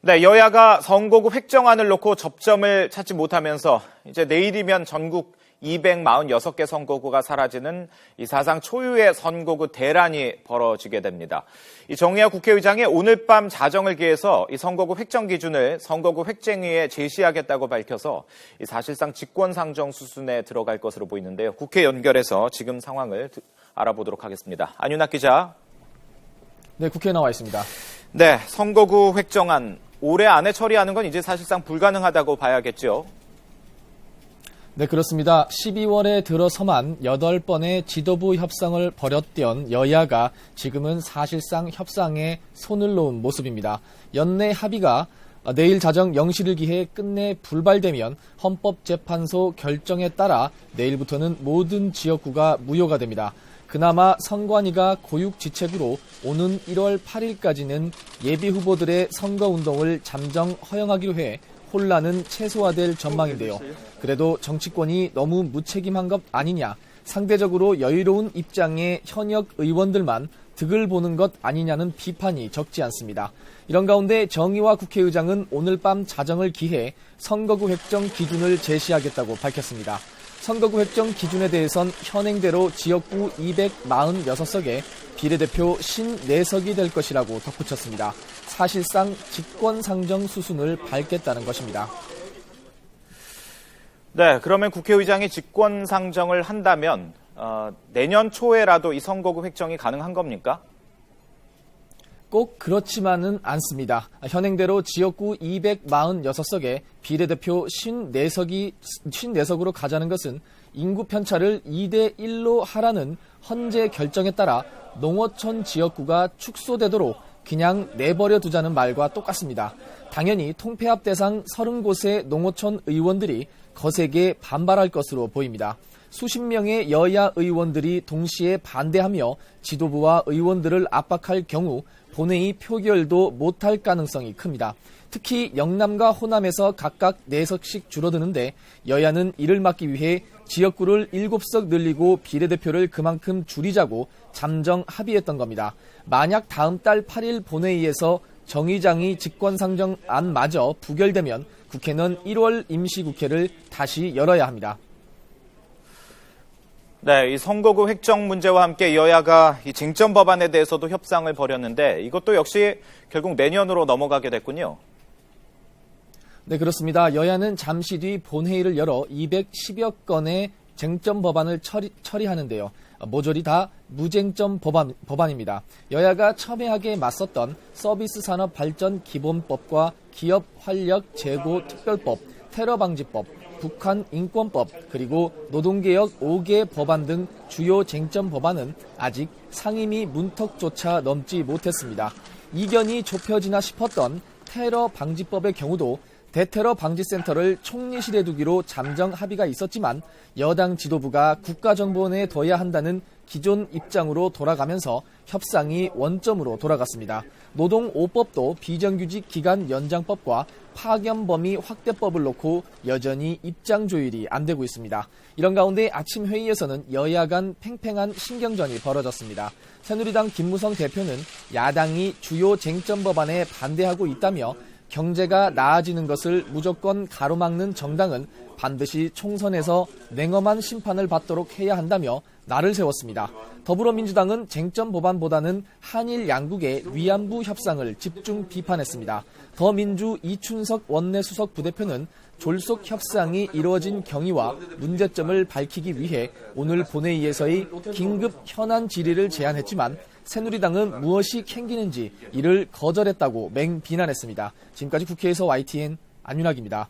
네, 여야가 선거구 획정안을 놓고 접점을 찾지 못하면서 이제 내일이면 전국 246개 선거구가 사라지는 이 사상 초유의 선거구 대란이 벌어지게 됩니다. 이 정의화 국회의장이 오늘 밤 자정을 기해서 이 선거구 획정 기준을 선거구 획정위에 제시하겠다고 밝혀서 이 사실상 직권상정 수순에 들어갈 것으로 보이는데요. 국회 연결해서 지금 상황을 알아보도록 하겠습니다. 안윤학 기자. 네, 국회에 나와 있습니다. 네, 선거구 획정안 올해 안에 처리하는 건 이제 사실상 불가능하다고 봐야겠죠. 네, 그렇습니다. 12월에 들어서만 8번의 지도부 협상을 벌였던 여야가 지금은 사실상 협상에 손을 놓은 모습입니다. 연내 합의가 내일 자정 0시를 기해 끝내 불발되면 헌법재판소 결정에 따라 내일부터는 모든 지역구가 무효가 됩니다. 그나마 선관위가 고육지책으로 오는 1월 8일까지는 예비후보들의 선거운동을 잠정 허용하기로 해 혼란은 최소화될 전망인데요. 그래도 정치권이 너무 무책임한 것 아니냐, 상대적으로 여유로운 입장의 현역 의원들만 득을 보는 것 아니냐는 비판이 적지 않습니다. 이런 가운데 정의화 국회의장은 오늘 밤 자정을 기해 선거구 획정 기준을 제시하겠다고 밝혔습니다. 선거구 획정 기준에 대해선 현행대로 지역구 246석에 비례대표 54석이 될 것이라고 덧붙였습니다. 사실상 직권상정 수순을 밟겠다는 것입니다. 네, 그러면 국회의장이 직권상정을 한다면 내년 초에라도 이 선거구 획정이 가능한 겁니까? 꼭 그렇지만은 않습니다. 현행대로 지역구 246석에 비례대표 54석으로 가자는 것은 인구 편차를 2대1로 하라는 헌재 결정에 따라 농어촌 지역구가 축소되도록 그냥 내버려 두자는 말과 똑같습니다. 당연히 통폐합 대상 30곳의 농어촌 의원들이 거세게 반발할 것으로 보입니다. 수십 명의 여야 의원들이 동시에 반대하며 지도부와 의원들을 압박할 경우 본회의 표결도 못할 가능성이 큽니다. 특히 영남과 호남에서 각각 4석씩 줄어드는데 여야는 이를 막기 위해 지역구를 7석 늘리고 비례대표를 그만큼 줄이자고 잠정 합의했던 겁니다. 만약 다음 달 8일 본회의에서 정 의장이 직권상정안마저 부결되면 국회는 1월 임시국회를 다시 열어야 합니다. 네, 이 선거구 획정 문제와 함께 여야가 이 쟁점 법안에 대해서도 협상을 벌였는데 이것도 역시 결국 내년으로 넘어가게 됐군요. 네, 그렇습니다. 여야는 잠시 뒤 본회의를 열어 210여 건의 쟁점 법안을 처리하는데요. 모조리 다 무쟁점 법안입니다. 여야가 첨예하게 맞섰던 서비스 산업 발전 기본법과 기업 활력 제고 특별법, 테러 방지법, 북한 인권법, 그리고 노동개혁 5개 법안 등 주요 쟁점 법안은 아직 상임위 문턱조차 넘지 못했습니다. 이견이 좁혀지나 싶었던 테러 방지법의 경우도 대테러 방지센터를 총리실에 두기로 잠정 합의가 있었지만 여당 지도부가 국가정보원에 둬야 한다는 기존 입장으로 돌아가면서 협상이 원점으로 돌아갔습니다. 노동 5법도 비정규직 기간 연장법과 파견 범위 확대법을 놓고 여전히 입장 조율이 안 되고 있습니다. 이런 가운데 아침 회의에서는 여야 간 팽팽한 신경전이 벌어졌습니다. 새누리당 김무성 대표는 야당이 주요 쟁점 법안에 반대하고 있다며 경제가 나아지는 것을 무조건 가로막는 정당은 반드시 총선에서 냉엄한 심판을 받도록 해야 한다며 날을 세웠습니다. 더불어민주당은 쟁점 법안보다는 한일 양국의 위안부 협상을 집중 비판했습니다. 더민주 이춘석 원내수석 부대표는 졸속 협상이 이루어진 경위와 문제점을 밝히기 위해 오늘 본회의에서의 긴급 현안 질의를 제안했지만 새누리당은 무엇이 캥기는지 이를 거절했다고 맹비난했습니다. 지금까지 국회에서 YTN 안윤학입니다.